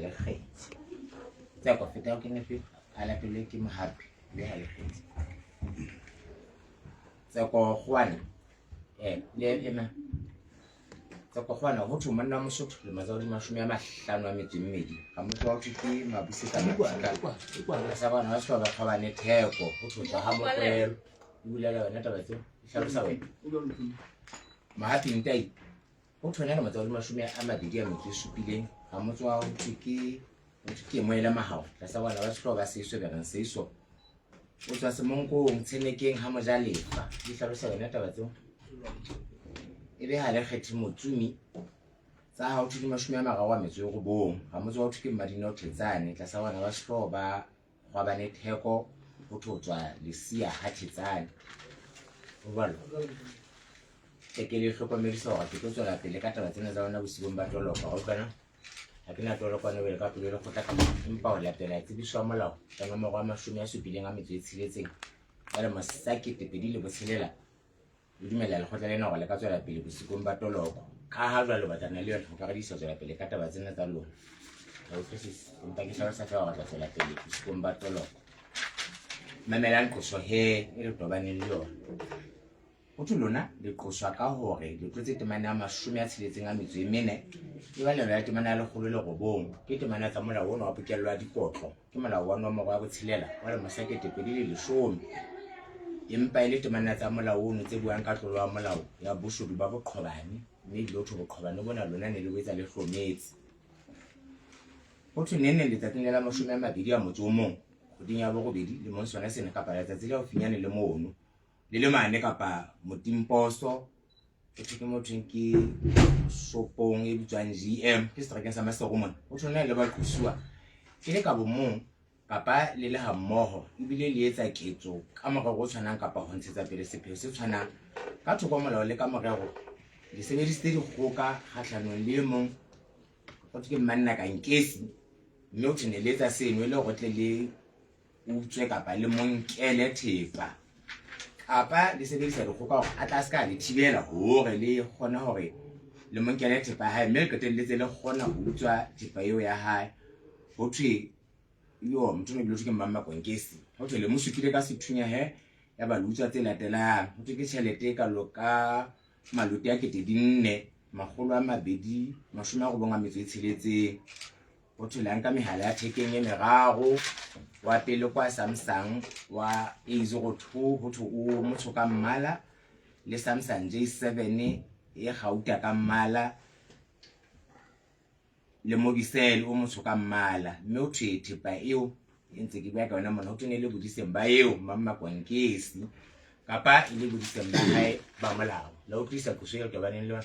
le kgetsi tsa go feta ke ne a lapile ke mohapi le ha le kgetsi tsa go gwana le ema tsa go gwana go thuma nna mosotho le matsa di mashome a mahlano a metsi ga motho wa tshiki mabuse ka ka sa bana ba se ba ga ba ne theko go thotla ha mokwelo bulela wena taba tse hlalosa wena mahapi ntai go thona le matsa di mashome a mabedi a metsi supileng ga motho wa tshiki ke moela mahao la sa bana ba se ba se iswe ga se iso o tswa semonkong tshenekeng ha mojalefa di hlalosa wena taba tse ebe ha le kgethi motsumi tsa ha o thuti mashome a mararo a metso go bong ga motse wa thuti madina o tletsane tla sa bana ba se ba gwa ba ne theko go thotswa lesia ha thetsane o balo tekele hlokomediso ga ke tswa la pele ka taba tsena tsa bona bosibong ba toloka go kana ha ke na tolo kwana bele ka pele le go tla ka empa o latela tsebiso molao ka nomoro ya mashome a supileng a metso e tshiletseng ya le masaki tepedi le botshelela le dumela le khotla lena go le ka tswela pele bosikong ba toloko ka ha jwa le batlana le yona go ka di sa tswela pele ka taba tsena tsa lona ga o fese empa ke sa sa fa go tswela pele bosikong ba toloko mamelang qoso he e le tobane le yona o tsholona le qoswa ka hore le tlotse temana ya mashome a tshiletseng a metso e mene e ba le ya temana ya lekgolo le robong ke temana tsa molao ona wa pokello ya dikotlo ke molao wa nomoro ya botshelela wa le masakete pedi le 10 empa ile temana tsa molao ono tse buang ka tlolo ya molao ya boshodu ba boqhobane mme le otho boqhobane bona lona ne le wetsa le hlometse o thunene le tsatsing la mashome a mabedi a motso o mong goding ya bobedi le mong sona sena kapa la tsatsi le o finyane le mono le le mane kapa motimposo ke ke mothong ke sopong e bitswang GM ke seterekeng sa Masego mona o thunene le ba qosua ke le ka bo mong kapa le le ha mmoho ebile le etsa ketso ka morero o tshwanang kapa ho ntshetsa pele sepheo se tshwanang ka thoko molao le ka morero le sebedisitse dikgoka kgahlanong le mong go ke manna ka nkesi mme o tshwane le etsa seno le go tle le utswe kapa le monkele thepa kapa le sebedisa dikgoka hore a tla ska le thibela hore le kgona hore le monkele thepa hae mme le qetelletse le kgona ho utswa thepa eo ya hae ho thwe yo motho no ke mamma konkesi ho thwe le musukile ka sethunya he ya ba lutsa tse latelang ho thwe ke tšhelete ka loka maluti a 4,286 ho thwe la nka mehala ya thekeng e meraro wa pele kwa Samsung wa A02 ho thwe o motho ka mmala le Samsung J7 e gauta ka mmala le mobisel o motho ka mmala mme o thwe thepa eo e ntse ke bua ka yona mona ho tene le bodiseng ba eo mamma konkesi kapa ile bodiseng ba hae ba molao la o tlisa go shela tobaneng le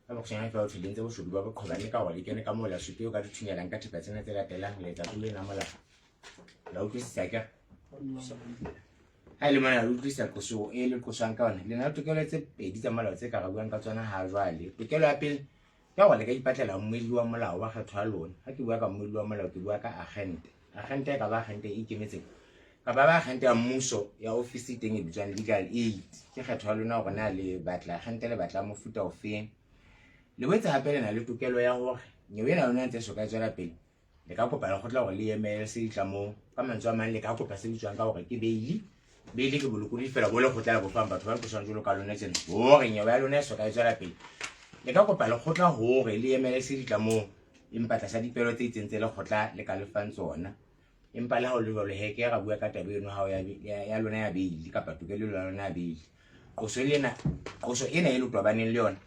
ba go shena fa o thile ntse bo shodu ba boqhobane ka gore kene ka mola supeo ka dithunyela ka thepa tsena tse latelang le tsa tlo na molao la o tlisa ka ha ile mona o tlisa go so e le go shang ka ona le na tokelo tse pedi tsa molao tse ka ga buang ka tsona ha jwale tokelo ya pele ya go le ka ipatlela mmedi wa molao wa kgetho a lona ha ke bua ka mmedi wa molao ke bua ka agente ka ba agente e ikemetseng ka ba agente ya mmuso ya office teng e bitswang legal aid ke kgetho a lona gore na le batla agente le batla mofuta o feng le wetsa hape le na le tokelo ya hore nyewe na lona ntse soka tswela pele le ka kopa le gotla gore le emele se ditlamo ka mantswe a mang le ka kopa se bitswang ka gore ke beili ke bolokodi fela bo le gotla le bofang batho ba go jalo ka lona tsena hore nyewe ya lona soka tswela pele le ka kopa le gotla hore le emele se ditlamo empa tla sa dipelo tse itsentse le gotla le ka lefang tsona empa le ha o le jalo he ke ga bua ka tabe eno ha o ya lona ya beili kapa tokelo la lona ya beili qoso ena e le tobaneng le yona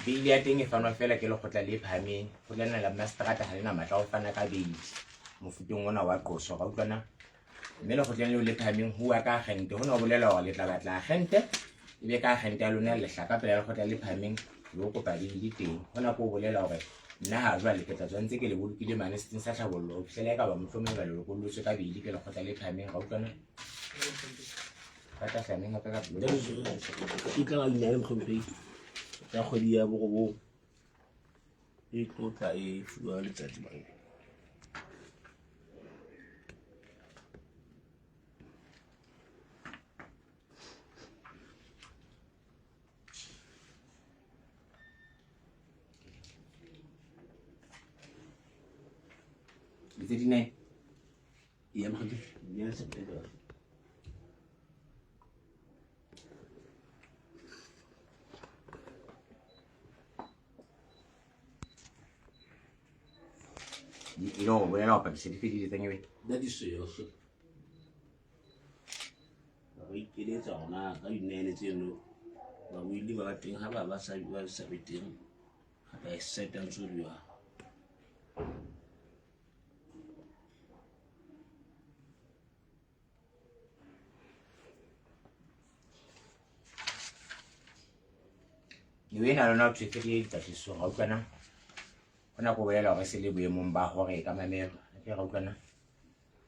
beili ya teng e fanwa fela ke le gotla le phameng go lena la masterata ha lena matla o fana ka beili mofutong ona wa qoso ga utlwana mme le gotleng le phameng hua ka agente hona o bolela gore le tla batla agente e be ka agente ya lona le hlaka pele le gotla le phameng le go kopa beili teng hona go bolela gore nna ha jwale ke tla tswantse ke le bolokile mane seteng sa tlhabollo o fihlela ka ba mohlomong ba le lokollotswe ka beili ke le gotla le phameng ga utlwana ka tla gape ka pele e tla ina le mkhompe ya kgwedi ya bogobo e tlotla e fuwa letsatsi bang le tse di-9 ya mokgwedi ya September e le go bolela go papisa di fedile tsa nyebeng da di seyoge ba ikeletsa gona ka dinene tseno ba buile ba teng ga ba sa be teng ga ba e setang tsodiwa eo ena lona o thefedile dipatlisiso ga utlwana go na ko bolela gore se le boemong ba gore ka mamelo ke ga utlwana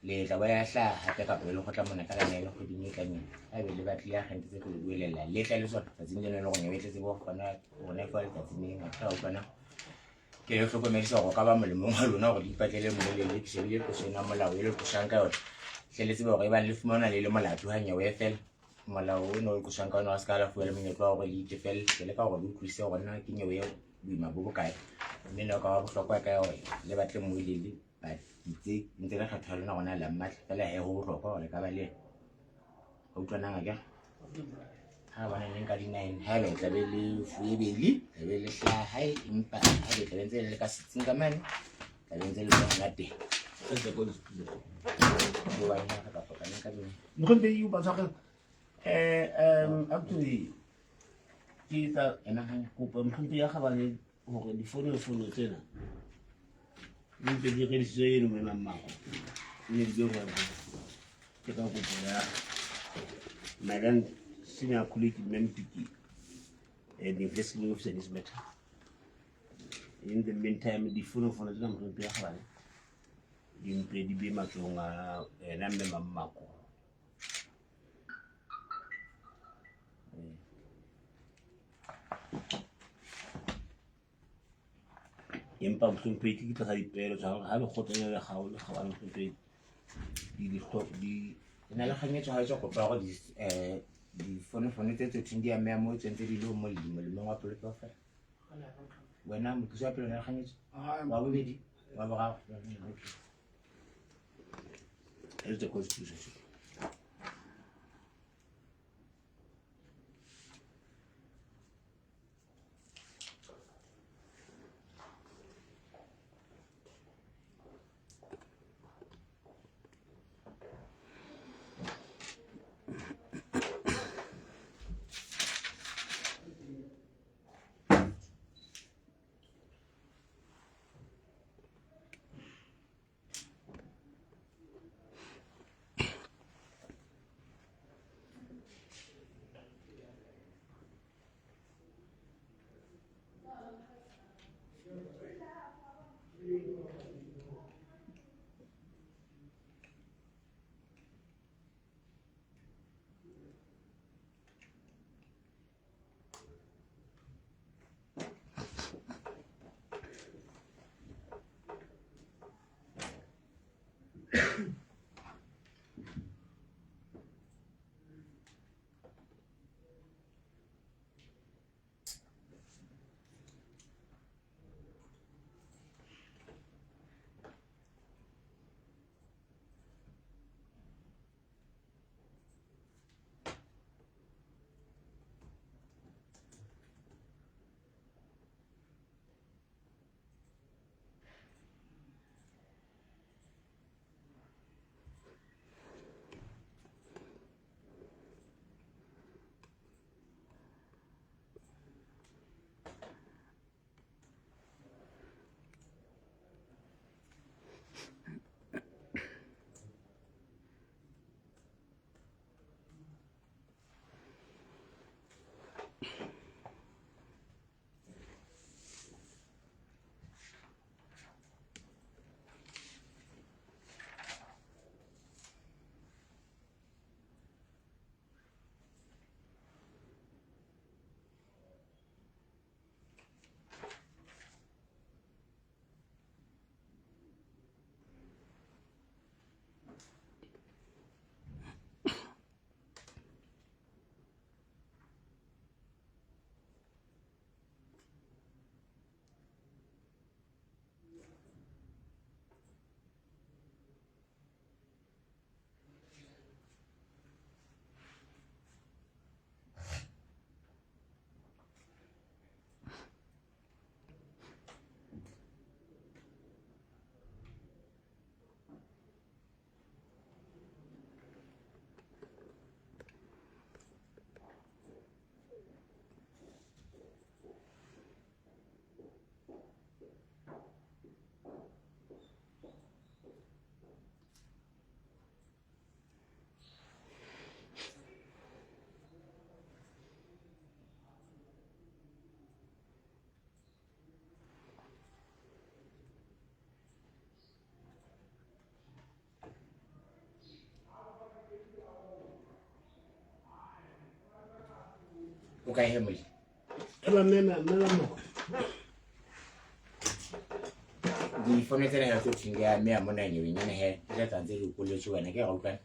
le tla ba ya hlaha gape kapo e le go tla mona ka lana e le kgweding e tlanyeng ga ebe le batlile agente tse tlo le buelela le tla le sona tsatsing leno e le gore nyebetletse bo gona e fa letsatsing eng ga utlwana ke le tlhokomedisa gore ka ba molemong wa lona gore di ipatlele molelele ke shebile tloso ena molao e le tlosang ka yone tle le tsebe gore e bang le fumana le le molato ga nyewe fela molao o ne o le tlosang ka yone wa se ka la fuela monyetlo wa gore le ite fela ke le ka gore le utlwisise gore nna ke nyewe eo boima bo bokae mme no ka wa bohlokwa ka gore le batle moelele ba itse ntse le kgetho lona gona la mmatla fela he go bohlokwa gore ka ba le ga utlwanang a ha bona neng ka di-9 ha ebe tlabe le fuebeli tlabe le hlahae empa ha ebe tlabe ntse le ka setsing ka mane tlabe ntse le bona teng mokgwedi ba tshware actually ke tla kopa mokgwedi ya gabane gore difono tsena mpe di redisitswe eno mo emang ne di bengwa ke ka kopo ya Madam Senior Colleague Mempiki and the investigating officer in this matter. In the meantime, the phone tsena mokgwedi ya gabane di mpe di be matlong a ena mme Mamako empa mokgwedi ke tla dipeelo tsa gore ga le kgotlanya le gago le gabane mokgwedi di na le kganyetso ga e tswa kopa go difonofone tse tsotheng di amea mo tseng tse di le molemong wa poleke wa fela wena mothusi wa pele na le kganyetso wa bobedi wa boraro it's the constitution. o ka hemole eba mena mo di phone tsena ya tsotlheng ya me ya mona nyewenyana he tla tsantse di koletse wena ke ga utlwana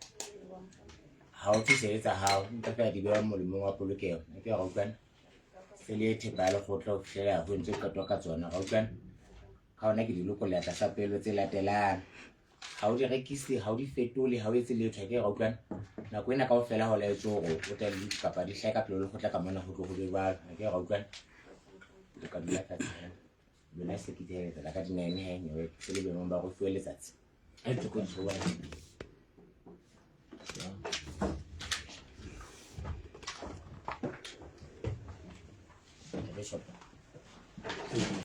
ha o tsesetsa ha nka ka di bewa molemo wa polokego ke ga utlwana se le thepa le go tla o fela go ntse ka toka tsona ga utlwana ga ona ke di lokolla tla sa pelo tse latelang ha o di rekise ha o di fetole ha o etse letho ke ga utlwana nako ena ka o fela ho la etso go o tla di kapa di hleka pelo le go tla ka mona go tlo go be ba ke ga utlwana o ka dula ka tsena bona se ke tla ka dinene he nyewe se le be mo ba go fuwe letsatsi a tlo go tsoa